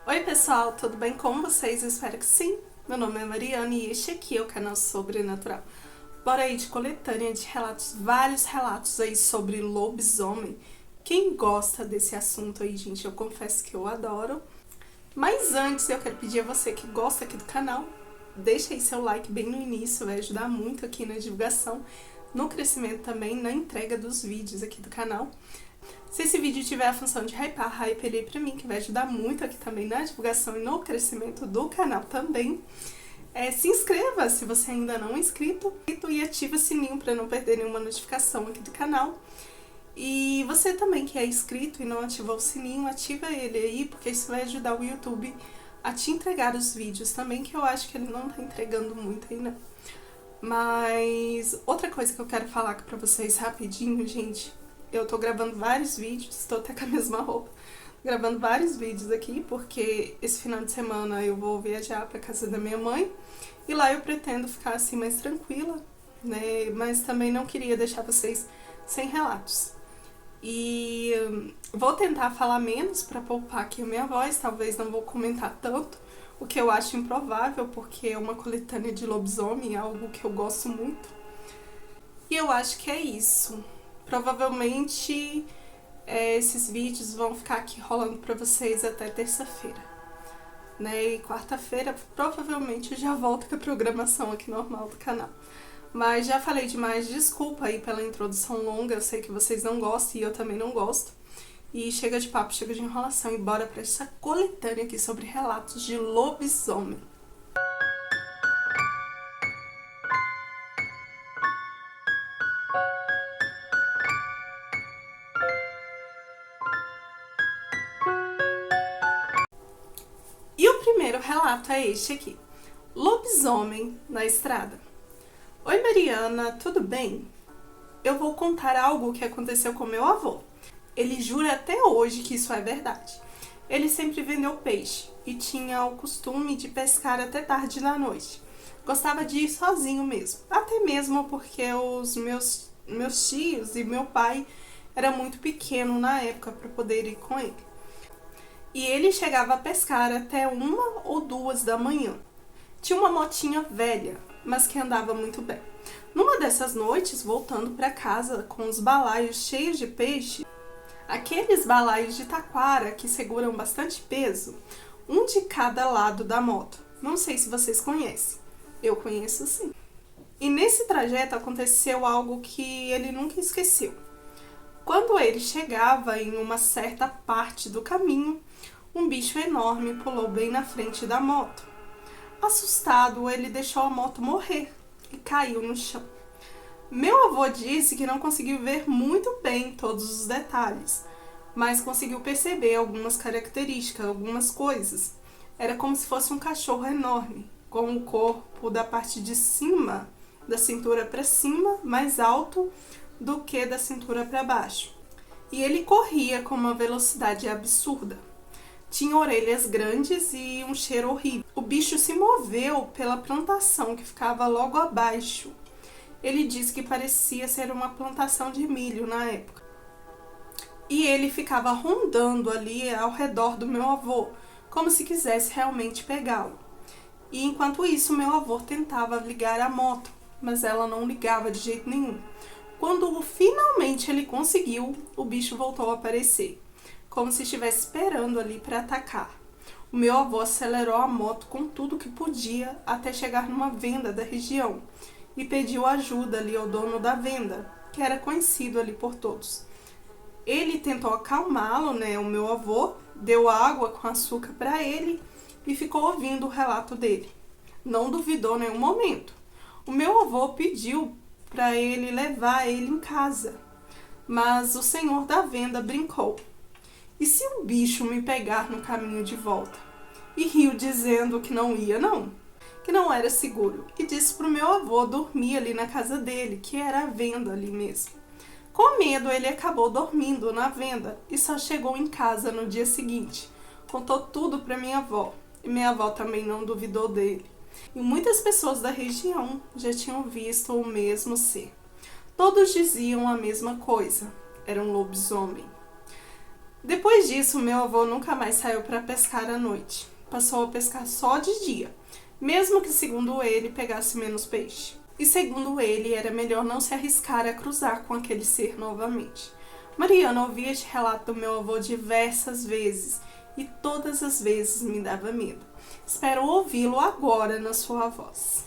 Oi pessoal, tudo bem com vocês? Eu espero que sim. Meu nome é Mariana e este aqui é o canal Sobrenatural. Bora aí de coletânea de relatos, vários relatos aí sobre lobisomem. Quem gosta desse assunto aí, gente, eu confesso que eu adoro. Mas antes eu quero pedir a você que gosta aqui do canal, deixa aí seu like bem no início, vai ajudar muito aqui na divulgação, no crescimento também, na entrega dos vídeos aqui do canal. Se esse vídeo tiver a função de hypar, hype ele pra mim, que vai ajudar muito aqui também na divulgação e no crescimento do canal também. Se inscreva se você ainda não é inscrito e ativa o sininho para não perder nenhuma notificação aqui do canal. E você também que é inscrito e não ativou o sininho, ativa ele aí, porque isso vai ajudar o YouTube a te entregar os vídeos também, que eu acho que ele não tá entregando muito ainda. Mas outra coisa que eu quero falar aqui pra vocês rapidinho, gente, eu tô gravando vários vídeos, tô até com a mesma roupa, gravando vários vídeos aqui, porque esse final de semana eu vou viajar pra casa da minha mãe, e lá eu pretendo ficar assim mais tranquila, né, mas também não queria deixar vocês sem relatos. E vou tentar falar menos pra poupar aqui a minha voz, talvez não vou comentar tanto, o que eu acho improvável, porque é uma coletânea de lobisomem, é algo que eu gosto muito. E eu acho que é isso. Provavelmente esses vídeos vão ficar aqui rolando pra vocês até terça-feira, né? E quarta-feira provavelmente eu já volto com a programação aqui normal do canal. Mas já falei demais, desculpa aí pela introdução longa, eu sei que vocês não gostam e eu também não gosto. E chega de papo, chega de enrolação e bora pra essa coletânea aqui sobre relatos de lobisomem. E o primeiro relato é este aqui. Lobisomem na estrada. Oi Mariana, tudo bem? Eu vou contar algo que aconteceu com meu avô. Ele jura até hoje que isso é verdade. Ele sempre vendeu peixe e tinha o costume de pescar até tarde da noite. Gostava de ir sozinho mesmo, até mesmo porque os meus tios e meu pai era muito pequeno na época para poder ir com ele. E ele chegava a pescar até 1 ou 2 da manhã. Tinha uma motinha velha, mas que andava muito bem. Numa dessas noites, voltando para casa com os balaios cheios de peixe, aqueles balaios de taquara que seguram bastante peso, um de cada lado da moto. Não sei se vocês conhecem. Eu conheço sim. E nesse trajeto aconteceu algo que ele nunca esqueceu. Quando ele chegava em uma certa parte do caminho, um bicho enorme pulou bem na frente da moto. Assustado, ele deixou a moto morrer e caiu no chão. Meu avô disse que não conseguiu ver muito bem todos os detalhes, mas conseguiu perceber algumas características, algumas coisas. Era como se fosse um cachorro enorme, com o corpo da parte de cima, da cintura para cima, mais alto do que da cintura para baixo. E ele corria com uma velocidade absurda. Tinha orelhas grandes e um cheiro horrível. O bicho se moveu pela plantação que ficava logo abaixo. Ele disse que parecia ser uma plantação de milho na época. E ele ficava rondando ali ao redor do meu avô, como se quisesse realmente pegá-lo. E enquanto isso, meu avô tentava ligar a moto, mas ela não ligava de jeito nenhum. Quando finalmente ele conseguiu, o bicho voltou a aparecer, como se estivesse esperando ali para atacar. O meu avô acelerou a moto com tudo que podia até chegar numa venda da região e pediu ajuda ali ao dono da venda, que era conhecido ali por todos. Ele tentou acalmá-lo, né, o meu avô, deu água com açúcar para ele e ficou ouvindo o relato dele. Não duvidou em nenhum momento. O meu avô pediu para ele levar ele em casa, mas o senhor da venda brincou. E se o bicho me pegar no caminho de volta? E riu dizendo que não ia não, que não era seguro. E disse pro meu avô dormir ali na casa dele, que era a venda ali mesmo. Com medo, ele acabou dormindo na venda e só chegou em casa no dia seguinte. Contou tudo para minha avó. E minha avó também não duvidou dele. E muitas pessoas da região já tinham visto o mesmo ser. Todos diziam a mesma coisa. Era um lobisomem. Depois disso, meu avô nunca mais saiu para pescar à noite. Passou a pescar só de dia, mesmo que, segundo ele, pegasse menos peixe. E segundo ele, era melhor não se arriscar a cruzar com aquele ser novamente. Mariana ouvia este relato do meu avô diversas vezes e todas as vezes me dava medo. Espero ouvi-lo agora na sua voz.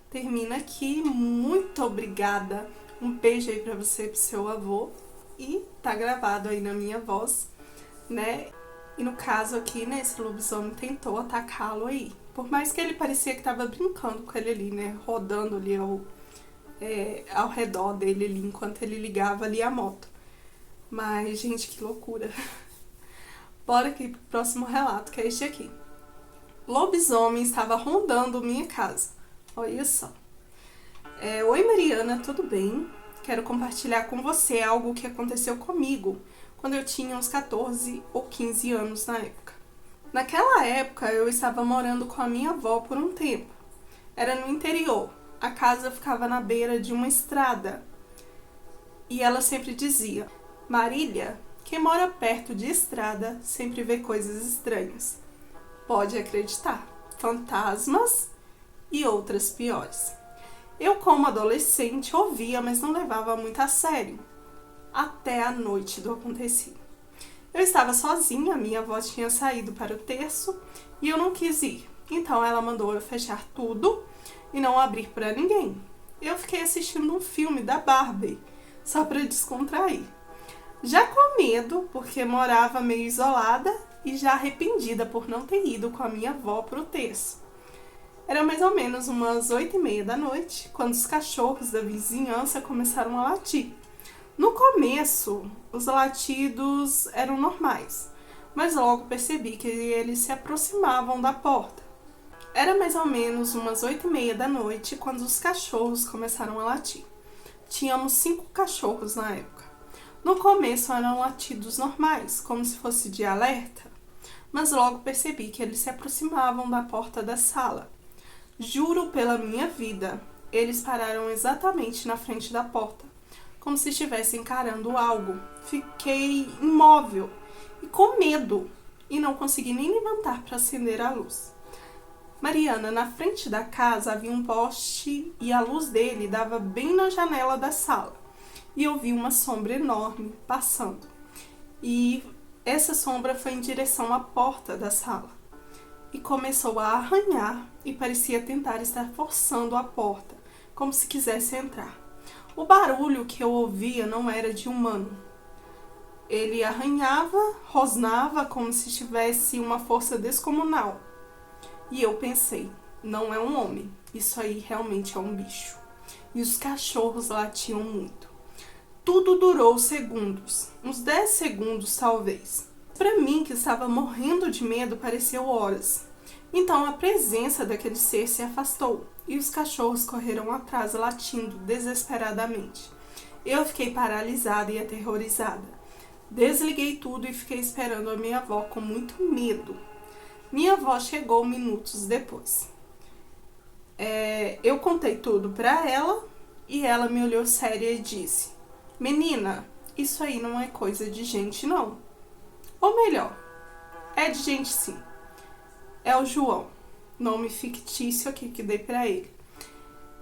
Termina aqui, muito obrigada. Um beijo aí pra você e pro seu avô. E tá gravado aí na minha voz, né? E no caso aqui, né, esse lobisomem tentou atacá-lo aí. Por mais que ele parecia que tava brincando com ele ali, né? Rodando ali ao redor dele ali, enquanto ele ligava ali a moto. Mas, gente, que loucura. Bora aqui pro próximo relato, que é este aqui. Lobisomem estava rondando minha casa. Olha só. Oi, Mariana, tudo bem? Quero compartilhar com você algo que aconteceu comigo quando eu tinha uns 14 ou 15 anos na época. Naquela época, eu estava morando com a minha avó por um tempo. Era no interior. A casa ficava na beira de uma estrada. E ela sempre dizia: Marília, quem mora perto de estrada sempre vê coisas estranhas. Pode acreditar. Fantasmas e outras piores. Eu, como adolescente, ouvia, mas não levava muito a sério. Até a noite do acontecido. Eu estava sozinha, minha avó tinha saído para o terço e eu não quis ir. Então ela mandou eu fechar tudo e não abrir para ninguém. Eu fiquei assistindo um filme da Barbie, só para descontrair. Já com medo, porque morava meio isolada e já arrependida por não ter ido com a minha avó para o terço. Era mais ou menos umas 8h30 da noite, quando os cachorros da vizinhança começaram a latir. No começo, os latidos eram normais, mas logo percebi que eles se aproximavam da porta. Era mais ou menos umas 8h30 da noite, quando os cachorros começaram a latir. Tínhamos 5 cachorros na época. No começo eram latidos normais, como se fosse de alerta, mas logo percebi que eles se aproximavam da porta da sala. Juro pela minha vida, eles pararam exatamente na frente da porta, como se estivessem encarando algo. Fiquei imóvel e com medo e não consegui nem levantar para acender a luz. Mariana, na frente da casa havia um poste e a luz dele dava bem na janela da sala. E eu vi uma sombra enorme passando. E essa sombra foi em direção à porta da sala. E começou a arranhar e parecia tentar estar forçando a porta, como se quisesse entrar. O barulho que eu ouvia não era de humano. Ele arranhava, rosnava como se tivesse uma força descomunal. E eu pensei, não é um homem, isso aí realmente é um bicho. E os cachorros latiam muito. Tudo durou segundos, uns 10 segundos talvez. Para mim, que estava morrendo de medo, pareceu horas. Então a presença daquele ser se afastou e os cachorros correram atrás latindo desesperadamente. Eu fiquei paralisada e aterrorizada. Desliguei tudo e fiquei esperando a minha avó com muito medo. Minha avó chegou minutos depois. Eu contei tudo para ela e ela me olhou séria e disse: Menina, isso aí não é coisa de gente não. Ou melhor, é de gente sim. É o João, nome fictício aqui que dei pra ele.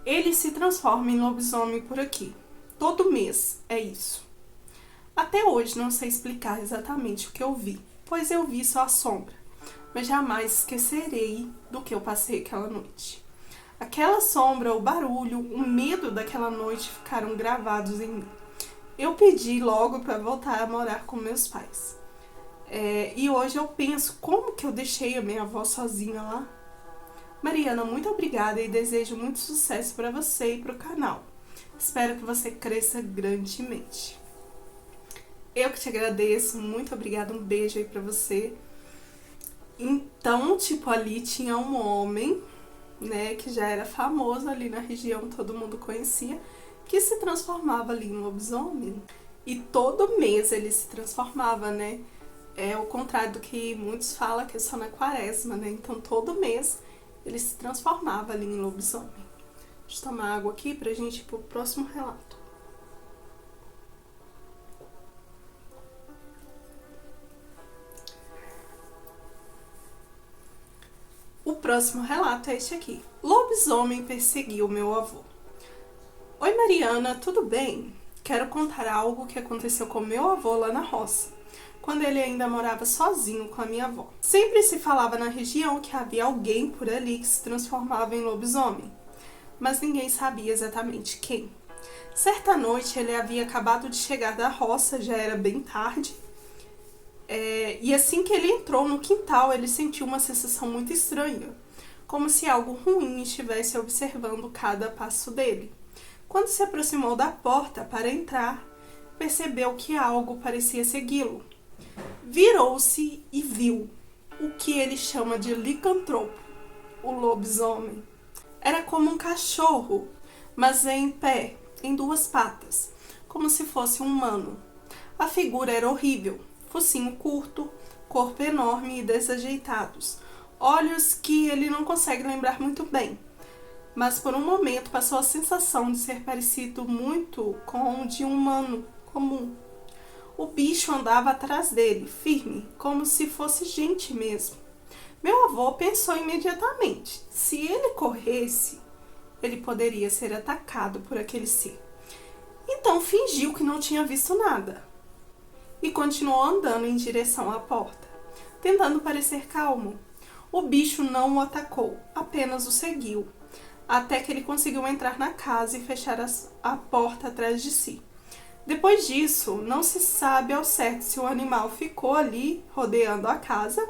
Ele se transforma em lobisomem por aqui. Todo mês é isso. Até hoje não sei explicar exatamente o que eu vi, pois eu vi só a sombra. Mas jamais esquecerei do que eu passei aquela noite. Aquela sombra, o barulho, o medo daquela noite ficaram gravados em mim. Eu pedi logo para voltar a morar com meus pais. E hoje eu penso como que eu deixei a minha avó sozinha lá. Mariana, muito obrigada e desejo muito sucesso para você e para o canal. Espero que você cresça grandemente. Eu que te agradeço, muito obrigada, um beijo aí para você. Então, tipo, ali tinha um homem, né, que já era famoso ali na região, todo mundo conhecia, que se transformava ali em lobisomem. E todo mês ele se transformava, né? É o contrário do que muitos falam, que é só na quaresma, né? Então todo mês ele se transformava ali em lobisomem. Deixa eu tomar água aqui pra gente ir pro próximo relato. O próximo relato é este aqui. Lobisomem perseguiu meu avô. Oi Mariana, tudo bem? Quero contar algo que aconteceu com meu avô lá na roça, quando ele ainda morava sozinho com a minha avó. Sempre se falava na região que havia alguém por ali que se transformava em lobisomem, mas ninguém sabia exatamente quem. Certa noite ele havia acabado de chegar da roça, já era bem tarde, e assim que ele entrou no quintal, ele sentiu uma sensação muito estranha, como se algo ruim estivesse observando cada passo dele. Quando se aproximou da porta para entrar, percebeu que algo parecia segui-lo. Virou-se e viu o que ele chama de licantropo, o lobisomem. Era como um cachorro, mas em pé, em duas patas, como se fosse um humano. A figura era horrível, focinho curto, corpo enorme e desajeitados, olhos que ele não consegue lembrar muito bem, mas por um momento passou a sensação de ser parecido muito com o de um humano comum. O bicho andava atrás dele, firme, como se fosse gente mesmo. Meu avô pensou imediatamente, se ele corresse, ele poderia ser atacado por aquele ser. Então fingiu que não tinha visto nada e continuou andando em direção à porta, tentando parecer calmo. O bicho não o atacou, apenas o seguiu, até que ele conseguiu entrar na casa e fechar a porta atrás de si. Depois disso, não se sabe ao certo se o animal ficou ali rodeando a casa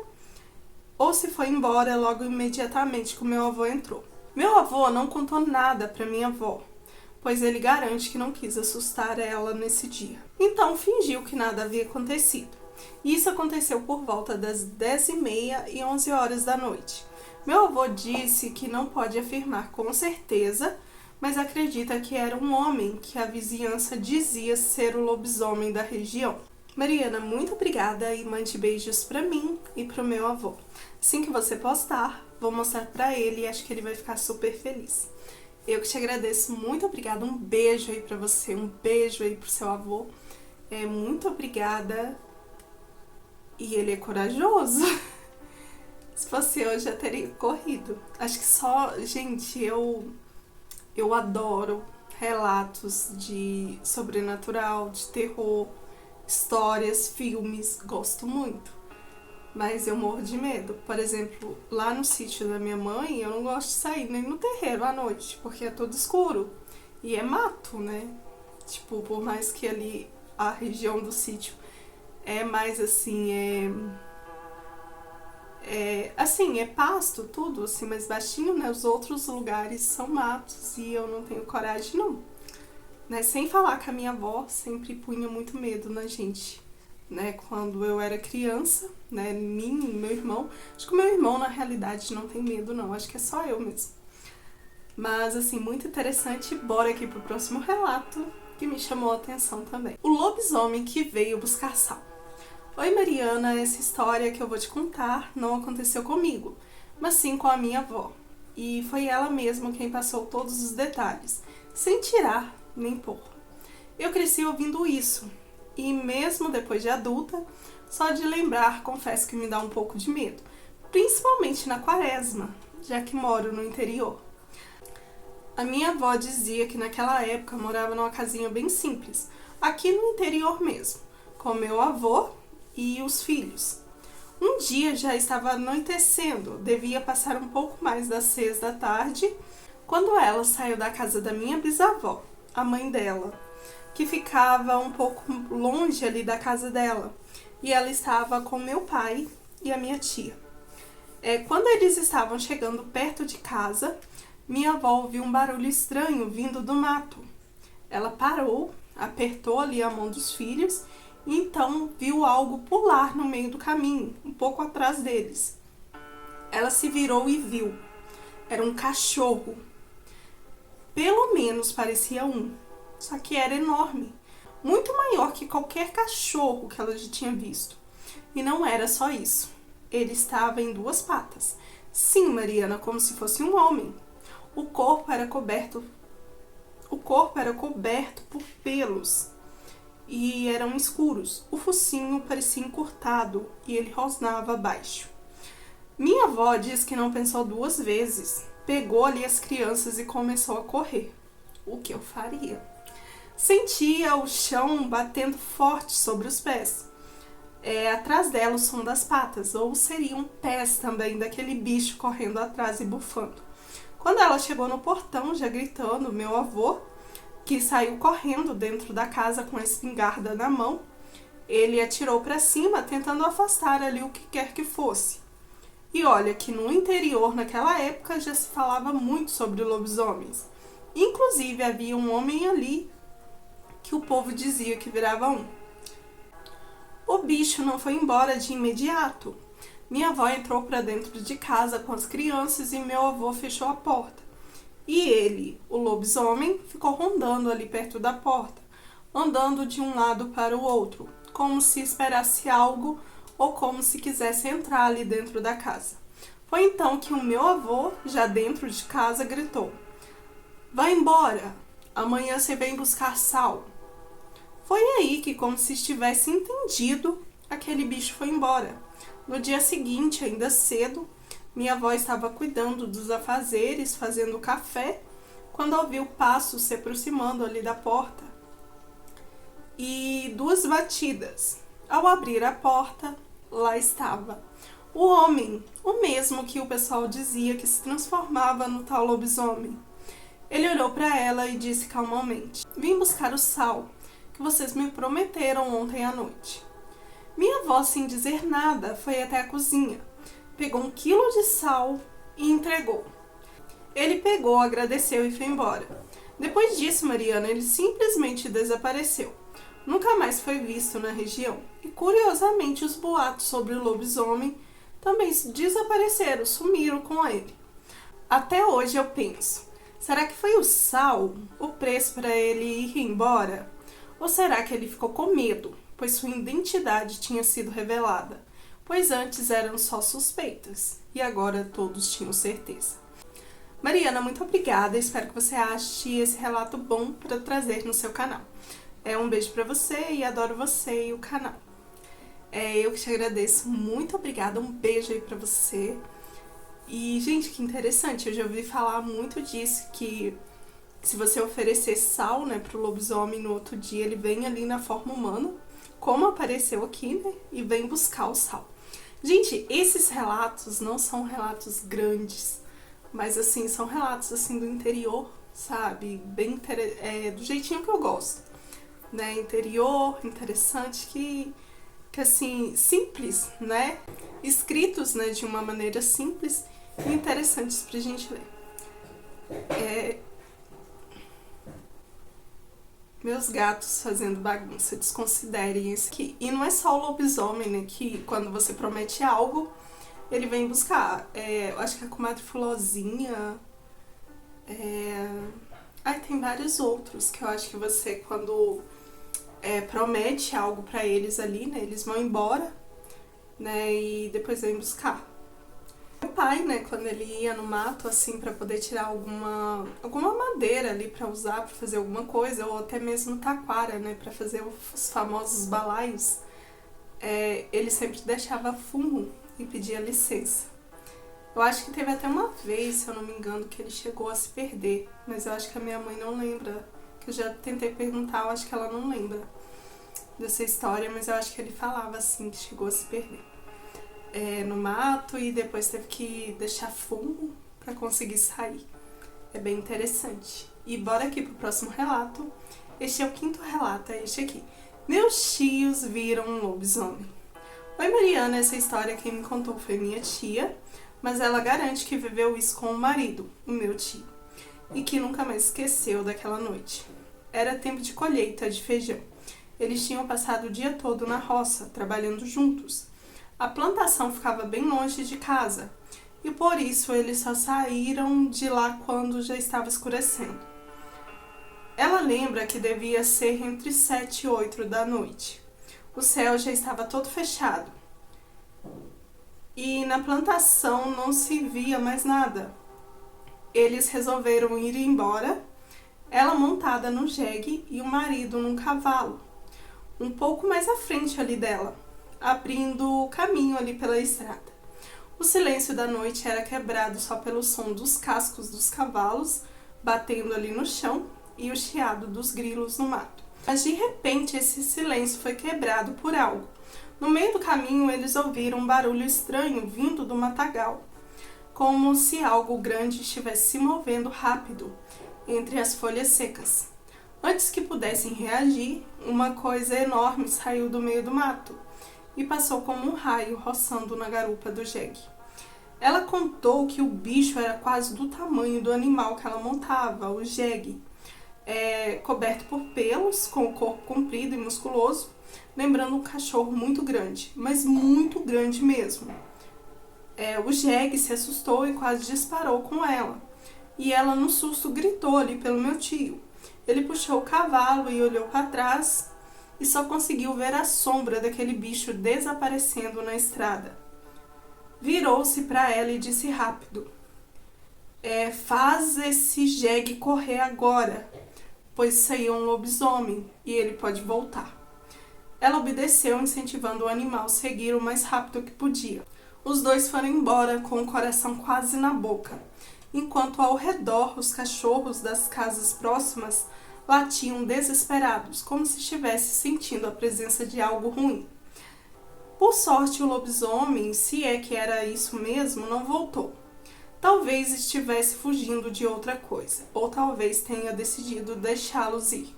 ou se foi embora logo imediatamente que o meu avô entrou. Meu avô não contou nada para minha avó, pois ele garante que não quis assustar ela nesse dia. Então fingiu que nada havia acontecido. Isso aconteceu por volta das 10h30 e 11 horas da noite. Meu avô disse que não pode afirmar com certeza, mas acredita que era um homem que a vizinhança dizia ser o lobisomem da região. Mariana, muito obrigada e mande beijos pra mim e pro meu avô. Assim que você postar, vou mostrar pra ele e acho que ele vai ficar super feliz. Eu que te agradeço, muito obrigada, um beijo aí pra você, um beijo aí pro seu avô. Muito obrigada. E ele é corajoso. Se fosse eu, já teria corrido. Acho que só, gente, eu adoro relatos de sobrenatural, de terror, histórias, filmes, gosto muito. Mas eu morro de medo. Por exemplo, lá no sítio da minha mãe, eu não gosto de sair nem no terreiro à noite, porque é todo escuro. E é mato, né? Tipo, por mais que ali a região do sítio é mais assim, é pasto, tudo assim, mais baixinho, né? Os outros lugares são matos e eu não tenho coragem, não. Né? Sem falar que a minha avó sempre punha muito medo na gente, né? Quando eu era criança, né? Mim e meu irmão. Acho que o meu irmão, na realidade, não tem medo, não. Acho que é só eu mesmo. Mas, assim, muito interessante. Bora aqui pro próximo relato, que me chamou a atenção também. O lobisomem que veio buscar sal. Oi Mariana, essa história que eu vou te contar não aconteceu comigo, mas sim com a minha avó. E foi ela mesma quem passou todos os detalhes, sem tirar nem pôr. Eu cresci ouvindo isso, e mesmo depois de adulta, só de lembrar, confesso que me dá um pouco de medo, principalmente na quaresma, já que moro no interior. A minha avó dizia que naquela época morava numa casinha bem simples, aqui no interior mesmo, com meu avô e os filhos. Um dia já estava anoitecendo, devia passar um pouco mais das 6 da tarde, quando ela saiu da casa da minha bisavó, a mãe dela, que ficava um pouco longe ali da casa dela, e ela estava com meu pai e a minha tia. Quando eles estavam chegando perto de casa, minha avó ouviu um barulho estranho vindo do mato. Ela parou, apertou ali a mão dos filhos e então viu algo pular no meio do caminho, um pouco atrás deles. Ela se virou e viu. Era um cachorro. Pelo menos parecia um, só que era enorme, muito maior que qualquer cachorro que ela já tinha visto. E não era só isso. Ele estava em 2 patas. Sim, Mariana, como se fosse um homem. O corpo era coberto por pelos e eram escuros. O focinho parecia encurtado e ele rosnava abaixo. Minha avó diz que não pensou duas vezes. Pegou ali as crianças e começou a correr. O que eu faria? Sentia o chão batendo forte sobre os pés. Atrás dela o som das patas, ou seriam pés também daquele bicho correndo atrás e bufando. Quando ela chegou no portão, já gritando, meu avô, que saiu correndo dentro da casa com a espingarda na mão, ele atirou para cima, tentando afastar ali o que quer que fosse. E olha que no interior, naquela época, já se falava muito sobre lobisomens. Inclusive, havia um homem ali que o povo dizia que virava um. O bicho não foi embora de imediato. Minha avó entrou para dentro de casa com as crianças e meu avô fechou a porta. E ele, o lobisomem, ficou rondando ali perto da porta, andando de um lado para o outro, como se esperasse algo ou como se quisesse entrar ali dentro da casa. Foi então que o meu avô, já dentro de casa, gritou: "Vai embora! Amanhã você vem buscar sal." Foi aí que, como se estivesse entendido, aquele bicho foi embora. No dia seguinte, ainda cedo, minha avó estava cuidando dos afazeres, fazendo café, quando ouviu passos se aproximando ali da porta e 2 batidas. Ao abrir a porta, lá estava o homem, o mesmo que o pessoal dizia que se transformava no tal lobisomem. Ele olhou para ela e disse calmamente: "Vim buscar o sal que vocês me prometeram ontem à noite." Minha avó, sem dizer nada, foi até a cozinha, pegou 1 quilo de sal e entregou. Ele pegou, agradeceu e foi embora. Depois disso, Mariana, ele simplesmente desapareceu. Nunca mais foi visto na região. E curiosamente, os boatos sobre o lobisomem também desapareceram, sumiram com ele. Até hoje eu penso, será que foi o sal o preço para ele ir embora? Ou será que ele ficou com medo, pois sua identidade tinha sido revelada? Pois antes eram só suspeitas e agora todos tinham certeza. Mariana, muito obrigada. Espero que você ache esse relato bom para trazer no seu canal. Um beijo para você e adoro você e o canal. Eu que te agradeço. Muito obrigada. Um beijo aí para você. E, gente, que interessante. Eu já ouvi falar muito disso, que se você oferecer sal, né, pro lobisomem no outro dia, ele vem ali na forma humana, como apareceu aqui, né, e vem buscar o sal. Gente, esses relatos não são relatos grandes, mas, assim, são relatos, assim, do interior, sabe? Bem do jeitinho que eu gosto, né? Interior, interessante, que assim, simples, né? Escritos, né, de uma maneira simples e interessantes pra gente ler. Meus gatos fazendo bagunça, desconsiderem isso aqui. E não é só o lobisomem, né, que quando você promete algo, ele vem buscar. Eu acho que a comadre Fulozinha. Tem vários outros que eu acho que você, quando promete algo pra eles ali, né, eles vão embora, né, e depois vem buscar. Meu pai, né, quando ele ia no mato, assim, pra poder tirar alguma madeira ali pra usar, pra fazer alguma coisa, ou até mesmo taquara, né, pra fazer os famosos balaios, ele sempre deixava fumo e pedia licença. Eu acho que teve até uma vez, se eu não me engano, que ele chegou a se perder, mas eu acho que a minha mãe não lembra, que eu já tentei perguntar, eu acho que ela não lembra dessa história, mas eu acho que ele falava assim, que chegou a se perder no mato e depois teve que deixar fumo pra conseguir sair. É bem interessante. E bora aqui pro próximo relato. Este é o 5º relato, é este aqui. Meus tios viram um lobisomem. Oi, Mariana, essa história quem me contou foi minha tia, mas ela garante que viveu isso com o marido, o meu tio, e que nunca mais esqueceu daquela noite. Era tempo de colheita de feijão. Eles tinham passado o dia todo na roça, trabalhando juntos. A plantação ficava bem longe de casa, e por isso eles só saíram de lá quando já estava escurecendo. Ela lembra que devia ser entre 7 e 8 da noite. O céu já estava todo fechado, e na plantação não se via mais nada. Eles resolveram ir embora, ela montada no jegue e o marido num cavalo, um pouco mais à frente ali dela, abrindo o caminho ali pela estrada. O silêncio da noite era quebrado só pelo som dos cascos dos cavalos batendo ali no chão e o chiado dos grilos no mato. Mas de repente esse silêncio foi quebrado por algo. No meio do caminho eles ouviram um barulho estranho vindo do matagal, como se algo grande estivesse se movendo rápido entre as folhas secas. Antes que pudessem reagir, uma coisa enorme saiu do meio do mato e passou como um raio roçando na garupa do jegue. Ela contou que o bicho era quase do tamanho do animal que ela montava, o jegue, coberto por pelos, com o corpo comprido e musculoso, lembrando um cachorro muito grande, mas muito grande mesmo. O jegue se assustou e quase disparou com ela, e ela no susto gritou ali pelo meu tio. Ele puxou o cavalo e olhou para trás e só conseguiu ver a sombra daquele bicho desaparecendo na estrada. Virou-se para ela e disse rápido: faz esse jegue correr agora, pois saiu um lobisomem e ele pode voltar. Ela obedeceu, incentivando o animal a seguir o mais rápido que podia. Os dois foram embora com o coração quase na boca, enquanto ao redor os cachorros das casas próximas latiam desesperados, como se estivessem sentindo a presença de algo ruim. Por sorte, o lobisomem, se é que era isso mesmo, não voltou. Talvez estivesse fugindo de outra coisa, ou talvez tenha decidido deixá-los ir.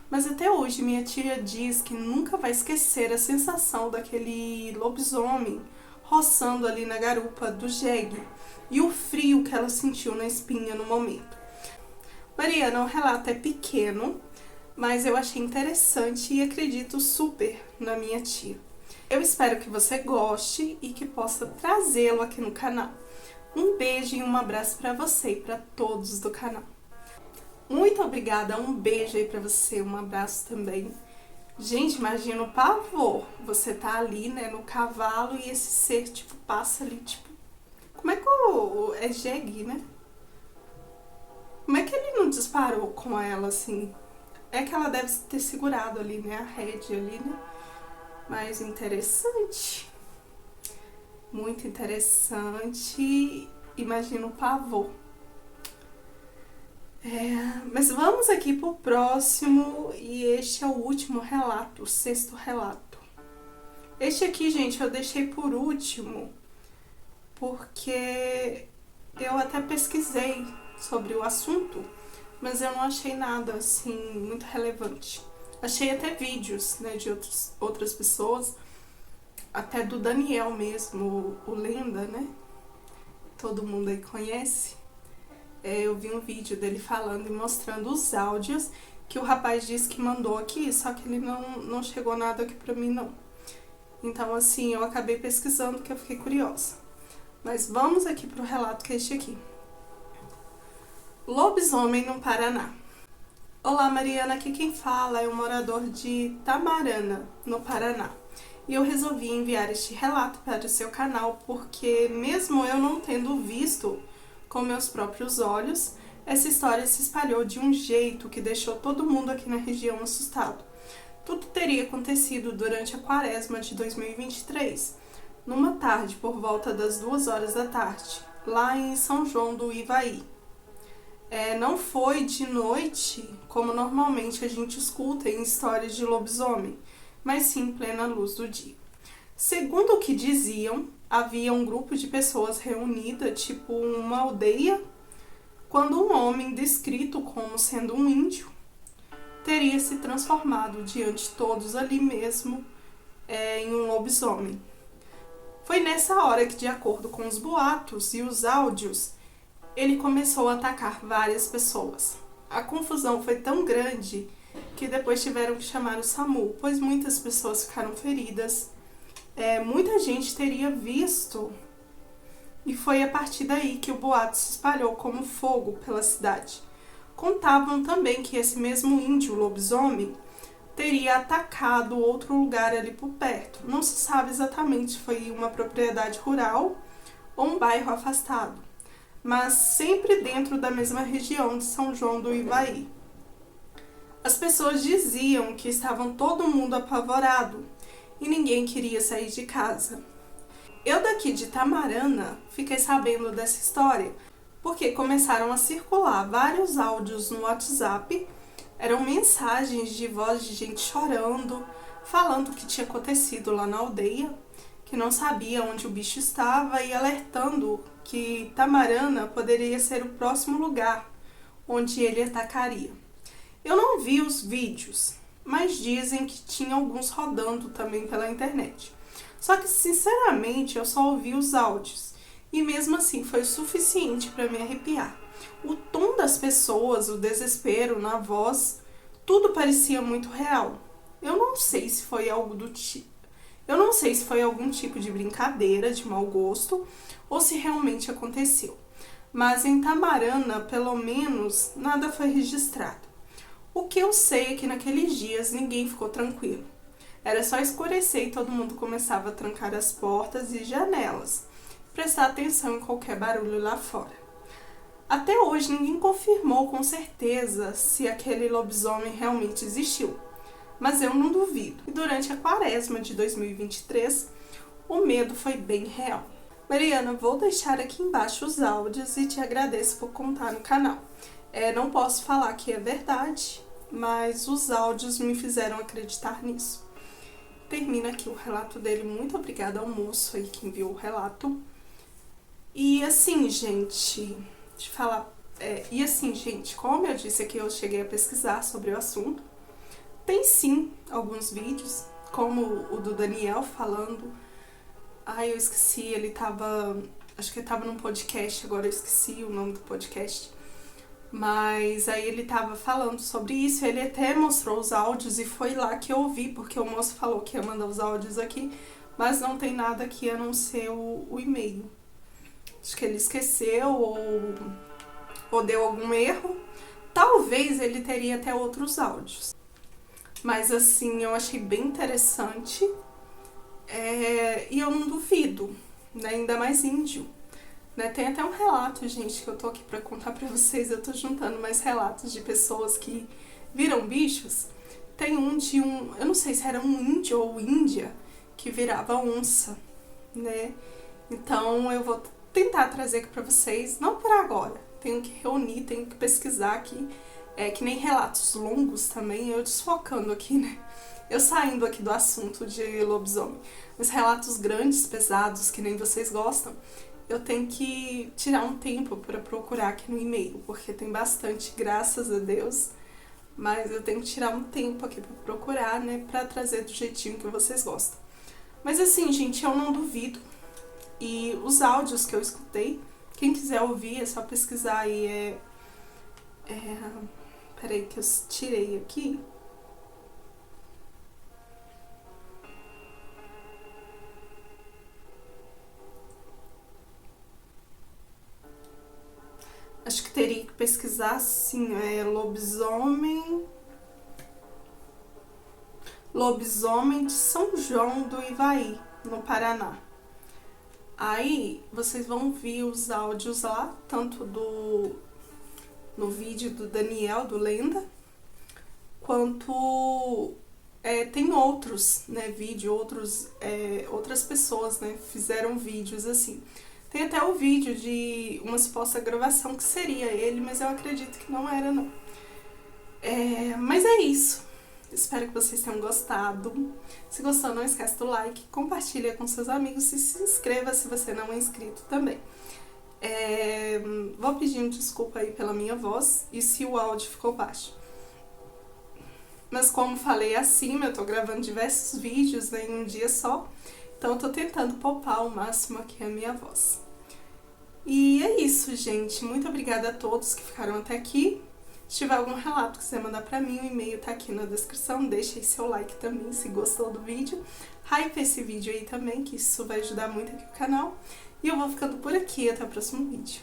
Mas até hoje minha tia diz que nunca vai esquecer a sensação daquele lobisomem roçando ali na garupa do jegue e o frio que ela sentiu na espinha no momento. Mariana, o relato é pequeno, mas eu achei interessante e acredito super na minha tia. Eu espero que você goste e que possa trazê-lo aqui no canal. Um beijo e um abraço para você e para todos do canal. Muito obrigada, um beijo aí para você, um abraço também. Gente, imagina o pavor. Você tá ali, né, no cavalo e esse ser, tipo, passa ali, tipo... Como é que é jegue, né? Como é que ele não disparou com ela, assim? É que ela deve ter segurado ali, né, a rédea ali, né? Mas interessante. Muito interessante. Imagina o pavor. Mas vamos aqui pro próximo. E este é o último relato, o sexto relato. Este aqui, gente, eu deixei por último porque eu até pesquisei sobre o assunto, mas eu não achei nada assim muito relevante. Achei até vídeos, né, de outras pessoas, até do Daniel mesmo, o Lenda, né? Todo mundo aí conhece. Eu vi um vídeo dele falando e mostrando os áudios que o rapaz disse que mandou aqui, só que ele não chegou nada aqui pra mim, não. Então, assim, eu acabei pesquisando porque eu fiquei curiosa. Mas vamos aqui pro relato que é este aqui. Lobisomem no Paraná. Olá, Mariana, aqui quem fala é um morador de Tamarana, no Paraná. E eu resolvi enviar este relato para o seu canal porque, mesmo eu não tendo visto com meus próprios olhos, essa história se espalhou de um jeito que deixou todo mundo aqui na região assustado. Tudo teria acontecido durante a quaresma de 2023, numa tarde por volta das 2 horas da tarde, lá em São João do Ivaí. Não foi de noite, como normalmente a gente escuta em histórias de lobisomem, mas sim em plena luz do dia. Segundo o que diziam, havia um grupo de pessoas reunida, tipo uma aldeia, quando um homem descrito como sendo um índio teria se transformado diante de todos ali mesmo em um lobisomem. Foi nessa hora que, de acordo com os boatos e os áudios, ele começou a atacar várias pessoas. A confusão foi tão grande que depois tiveram que chamar o SAMU, pois muitas pessoas ficaram feridas. Muita gente teria visto, e foi a partir daí que o boato se espalhou como fogo pela cidade. Contavam também que esse mesmo índio lobisomem teria atacado outro lugar ali por perto. Não se sabe exatamente se foi uma propriedade rural ou um bairro afastado, mas sempre dentro da mesma região de São João do Ivaí. As pessoas diziam que estavam todo mundo apavorado e ninguém queria sair de casa. Eu daqui de Itamarana fiquei sabendo dessa história porque começaram a circular vários áudios no WhatsApp, eram mensagens de voz de gente chorando, falando o que tinha acontecido lá na aldeia, que não sabia onde o bicho estava e alertando que Itamarana poderia ser o próximo lugar onde ele atacaria. Eu não vi os vídeos, mas dizem que tinha alguns rodando também pela internet. Só que, sinceramente, eu só ouvi os áudios e mesmo assim foi o suficiente para me arrepiar. O tom das pessoas, o desespero na voz, tudo parecia muito real. Eu não sei se foi algo do tipo. Eu não sei se foi algum tipo de brincadeira de mau gosto ou se realmente aconteceu. Mas em Itamarana, pelo menos, nada foi registrado. O que eu sei é que naqueles dias ninguém ficou tranquilo. Era só escurecer e todo mundo começava a trancar as portas e janelas, prestar atenção em qualquer barulho lá fora. Até hoje ninguém confirmou com certeza se aquele lobisomem realmente existiu, mas eu não duvido. E durante a quaresma de 2023, o medo foi bem real. Mariana, vou deixar aqui embaixo os áudios e te agradeço por contar no canal. Não posso falar que é verdade, mas os áudios me fizeram acreditar nisso. Termina aqui o relato dele. Muito obrigada ao moço aí que enviou o relato. E assim, gente, como eu disse aqui, eu cheguei a pesquisar sobre o assunto. Tem sim alguns vídeos, como o do Daniel falando. Eu esqueci, acho que ele tava num podcast, agora eu esqueci o nome do podcast. Mas aí ele tava falando sobre isso, ele até mostrou os áudios e foi lá que eu ouvi, porque o moço falou que ia mandar os áudios aqui, mas não tem nada aqui a não ser o e-mail. Acho que ele esqueceu ou deu algum erro. Talvez ele teria até outros áudios. Mas assim, eu achei bem interessante e eu não duvido, né? Ainda mais índio. Né? Tem até um relato, gente, que eu tô aqui pra contar pra vocês. Eu tô juntando mais relatos de pessoas que viram bichos. Tem eu não sei se era um índio ou índia, que virava onça, né? Então eu vou tentar trazer aqui pra vocês, não por agora. Tenho que reunir, tenho que pesquisar aqui. Que nem relatos longos também, eu desfocando aqui, né? Eu saindo aqui do assunto de lobisomem. Mas relatos grandes, pesados, que nem vocês gostam, eu tenho que tirar um tempo para procurar aqui no e-mail, porque tem bastante, graças a Deus, mas eu tenho que tirar um tempo aqui para procurar, né, para trazer do jeitinho que vocês gostam. Mas assim, gente, eu não duvido, e os áudios que eu escutei, quem quiser ouvir é só pesquisar aí, peraí que eu tirei aqui. Acho que teria que pesquisar assim, lobisomem de São João do Ivaí, no Paraná. Aí vocês vão ver os áudios lá, tanto no vídeo do Daniel, do Lenda, quanto tem outros, né, outras pessoas, né, fizeram vídeos assim. Tem até o vídeo de uma suposta gravação que seria ele, mas eu acredito que não era, não. Mas é isso. Espero que vocês tenham gostado. Se gostou, não esquece do like, compartilha com seus amigos e se inscreva se você não é inscrito também. Vou pedindo desculpa aí pela minha voz e se o áudio ficou baixo. Mas como falei acima, eu tô gravando diversos vídeos, né, em um dia só. Então eu tô tentando poupar ao máximo aqui a minha voz. E é isso, gente. Muito obrigada a todos que ficaram até aqui. Se tiver algum relato que quiser mandar pra mim, o e-mail tá aqui na descrição. Deixa aí seu like também, se gostou do vídeo. Hype esse vídeo aí também, que isso vai ajudar muito aqui o canal. E eu vou ficando por aqui. Até o próximo vídeo.